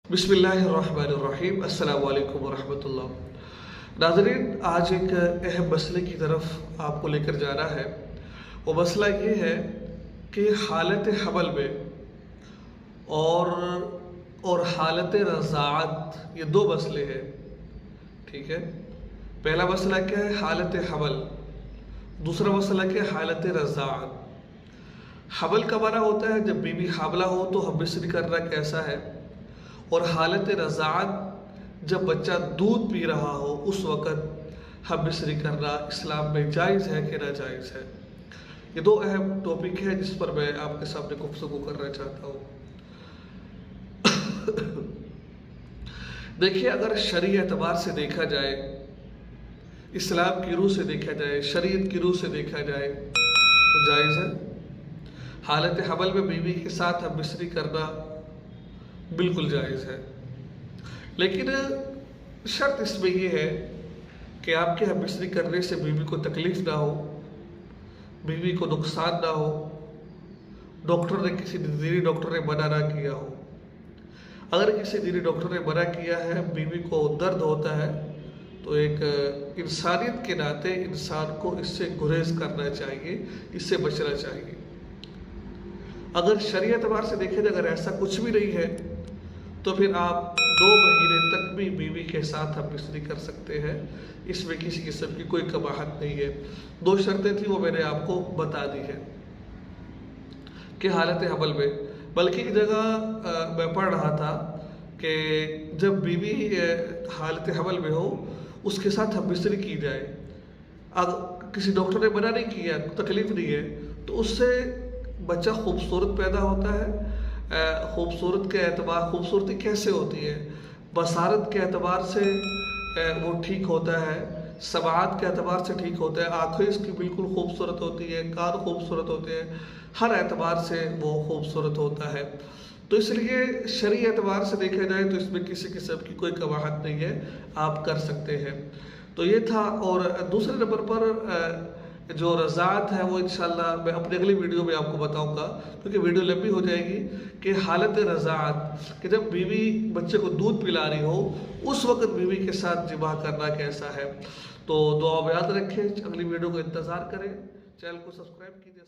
बिस्मिल्लाहिर्रहमानिर्रहीम अस्सलाम वालेकुम वरहमतुल्लाह। नाज़रीन, आज एक अहम मसले की तरफ आपको लेकर जाना है। वो मसला ये है कि हालत हमल में और हालत रज़ाअत, ये दो मसले हैं। ठीक है, पहला मसला क्या है? हालत हमल। दूसरा मसला क्या है? हालत रज़ाअत। हमल का माना होता है जब बीवी हामला हो तो हम्ल करना कैसा है, और हालत रज़ाअत जब बच्चा दूध पी रहा हो उस वक़्त हम्ल करना इस्लाम में जायज़ है कि नाजायज़ है। ये दो अहम टॉपिक है जिस पर मैं आपके सामने गुफ्तगू करना चाहता हूँ। देखिए, अगर शरई एतबार से देखा जाए, इस्लाम की रूह से देखा जाए, शरीयत की रूह से देखा जाए तो जायज़ है। हालत हमल में बीवी के साथ हम्ल करना बिल्कुल जायज़ है, लेकिन शर्त इसमें यह है कि आपके हम्ल करने से बीवी को तकलीफ़ ना हो, बीवी को नुकसान ना हो, डॉक्टर ने किसी दीनी डॉक्टर ने मना ना किया हो। अगर किसी दीनी डॉक्टर ने मना किया है, बीवी को दर्द होता है, तो एक इंसानियत के नाते इंसान को इससे गुरेज करना चाहिए, इससे बचना चाहिए। अगर शरई एतबार से देखें तो अगर ऐसा कुछ भी नहीं है तो फिर आप 2 महीने तक भी बीवी के साथ हम्ल कर सकते हैं। इसमें किसी किस्म की कोई कबाहत नहीं है। 2 शर्तें थी, वो मैंने आपको बता दी है कि हालत हमल में। बल्कि एक जगह मैं पढ़ रहा था कि जब बीवी हालत हमल में हो उसके साथ हम्ल की जाए, अब किसी डॉक्टर ने मना नहीं किया, तकलीफ नहीं है, तो उससे बच्चा खूबसूरत पैदा होता है। खूबसूरत के एतबार, खूबसूरती कैसे होती है? बसारत के एतबार से वो ठीक होता है, समाअत के एतबार से ठीक होता है, आँखें इसकी बिल्कुल खूबसूरत होती है, कान खूबसूरत होते हैं, हर एतबार से वो खूबसूरत होता है। तो इसलिए शरई एतबार से देखा जाए तो इसमें किसी किस्म की कोई कबाहत नहीं है, आप कर सकते हैं। तो ये था। और दूसरे नंबर पर जो रज़ाअत है वो इंशाअल्लाह मैं अपनी अगली वीडियो में आपको बताऊंगा, क्योंकि वीडियो लंबी हो जाएगी, कि हालत रज़ाअत कि जब बीवी बच्चे को दूध पिला रही हो उस वक्त बीवी के साथ जिमा करना कैसा है। तो दुआ में याद रखें, अगली वीडियो को इंतज़ार करें, चैनल को सब्सक्राइब कीजिए।